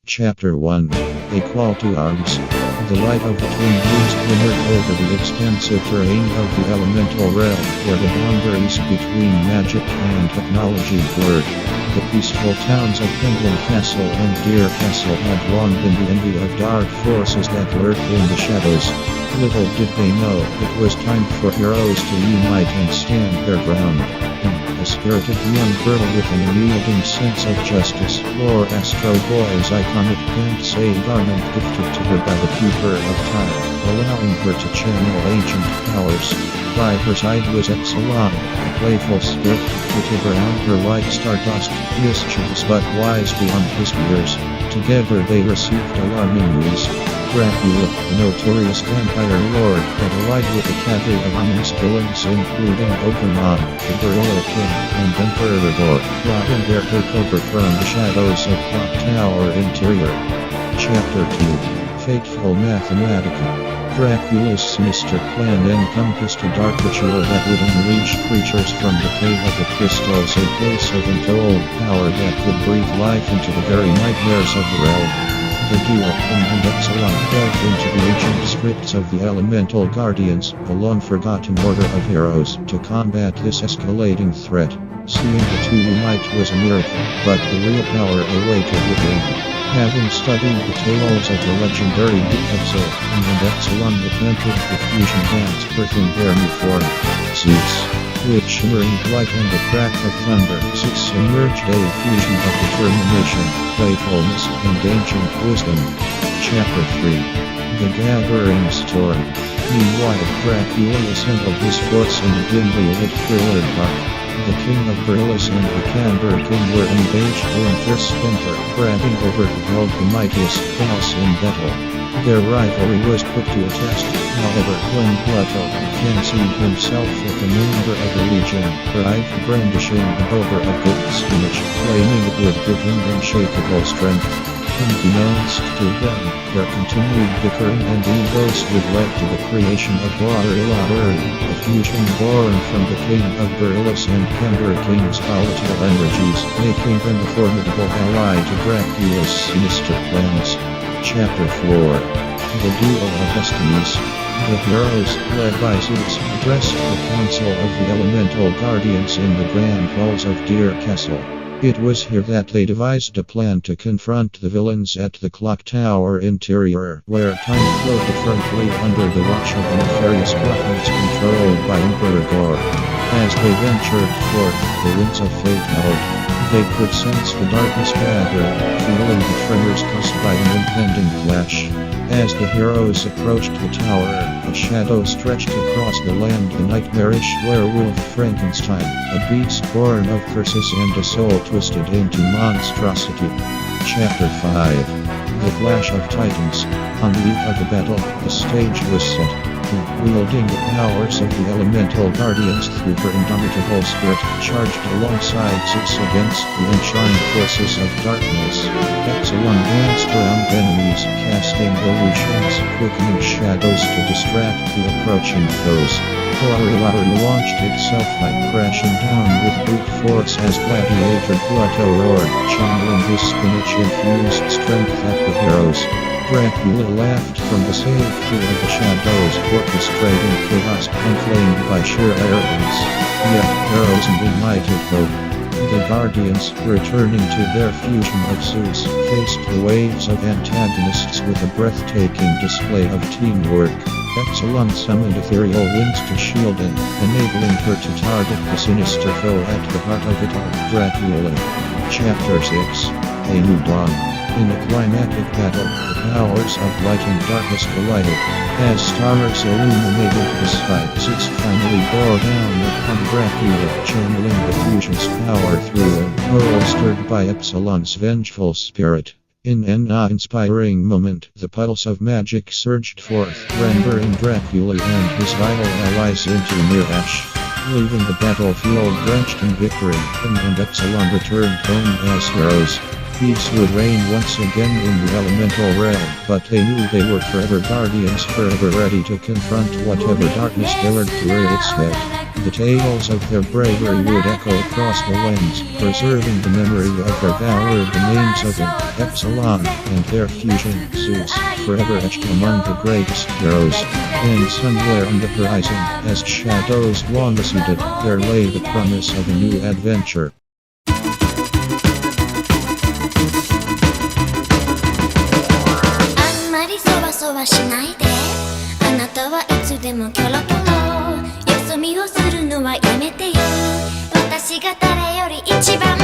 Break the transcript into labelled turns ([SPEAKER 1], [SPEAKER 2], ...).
[SPEAKER 1] Chapter 1. A Call to Arms. The light of the twin blues glimmered over the expansive terrain of the elemental realm, where the boundaries between magic and technology blurred. The peaceful towns of Penguin Castle and Deer Castle had long been the envy of dark forces that lurked in the shadows. Little did they know it was time for heroes to unite and stand their ground. A spirited young girl with an unyielding sense of justice wore Astro Boy's iconic pants-a garment gifted to her by the Keeper of Time, allowing her to channel ancient powers. By her side was Epsilon, a playful spirit flitted around her like stardust, mischievous but wise beyond his years. Together they received alarming news. Dracula, the notorious vampire lord, had allied with a cadre of ominous villains including Ogremon, the Gorilla King, and Emperor Gore, plotting their takeover from the shadows of Clock Tower Interior. Chapter 2. Fateful Mathematica. Dracula's sinister plan encompassed a dark ritual that would unleash creatures from the cave of the crystals, a place of untold power that could breathe life into the very nightmares of the realm. The duo and Epsilon delved into the ancient scripts of the elemental guardians, a long-forgotten order of heroes, to combat this escalating threat. Seeing the two unite was a miracle, but the real power awaited within. Having studied the tales of the legendary Epsilon and Epsilon attempted the fusion dance birthing their new form, Zeus. With shimmering light and a crack of thunder, Zeus emerged a fusion of determination, playfulness, and ancient wisdom. Chapter 3. The Gathering Storm. Meanwhile, Dracula assembled his force in a dimly lit thriller park. The King of Gorillas and the Cadre King were engaged in fierce banter, bragging over who held the mightiest boss in battle. Their rivalry was put to a test, however, when Pluto fancied himself with a member of the Legion, arrived brandishing the boulder of good spinach, claiming it would give him unshakable strength. Unbeknownst to them, their continued bickering and egos would lead to the creation of Uran, a fusion born from the King of Gorillas and Cadre King's volatile energies, making them a formidable ally to Dracula's sinister plans. Chapter 4. The Duel of Destinies. The heroes, led by Zeus, addressed the Council of the Elemental Guardians in the Grand Halls of Deer Castle. It was here that they devised a plan to confront the villains at the Clock Tower Interior, where time flowed differently under the watch of the nefarious prophets controlled by Emperor Gore. As they ventured forth, the winds of fate howled. They could sense the darkness gathering, feeling the tremors caused by an impending clash. As the heroes approached the tower, a shadow stretched across the land, the nightmarish werewolf Frankenstein, a beast born of curses and a soul twisted into monstrosity. Chapter 5. The Clash of Titans. On the eve of the battle, the stage was set. Wielding the powers of the elemental guardians through her indomitable spirit, charged alongside Zeus against the enshrined forces of darkness. Epsilon danced around enemies, casting illusions, quickening shadows to distract the approaching foes. Ogremon launched itself like crashing down with brute force as gladiator Pluto roared, channeling his spinach-infused strength at the heroes. Dracula laughed from the safety of the shadows, orchestrating chaos, inflamed by sheer arrogance. Yet, heroes united hope. The Guardians, returning to their fusion of Zeus, faced the waves of antagonists with a breathtaking display of teamwork. Epsilon summoned ethereal winds to shield it, enabling her to target the sinister foe at the heart of it all, Dracula. Chapter 6. A New Dawn. In a climatic battle, the powers of light and darkness collided. As stars illuminated the sky, Zeus finally bore down upon Dracula, channeling the fusion's power through him, bolstered by Epsilon's vengeful spirit. In an awe-inspiring moment, the pulse of magic surged forth, rendering Dracula and his vile allies into mere ash. Leaving the battlefield drenched in victory, and Epsilon returned home as heroes. Peace would reign once again in the elemental realm, but they knew they were forever guardians, forever ready to confront whatever darkness dared to rear its head. The tales of their bravery would echo across the lands, preserving the memory of their valor. The names of Epsilon and their fusion, Zeus, forever etched among the greatest heroes. And somewhere on the horizon, as shadows long receded, there lay the promise of a new adventure.
[SPEAKER 2] そわしないであなたはいつでもキョロキョロよそ見をするのはやめてよ私が誰より一番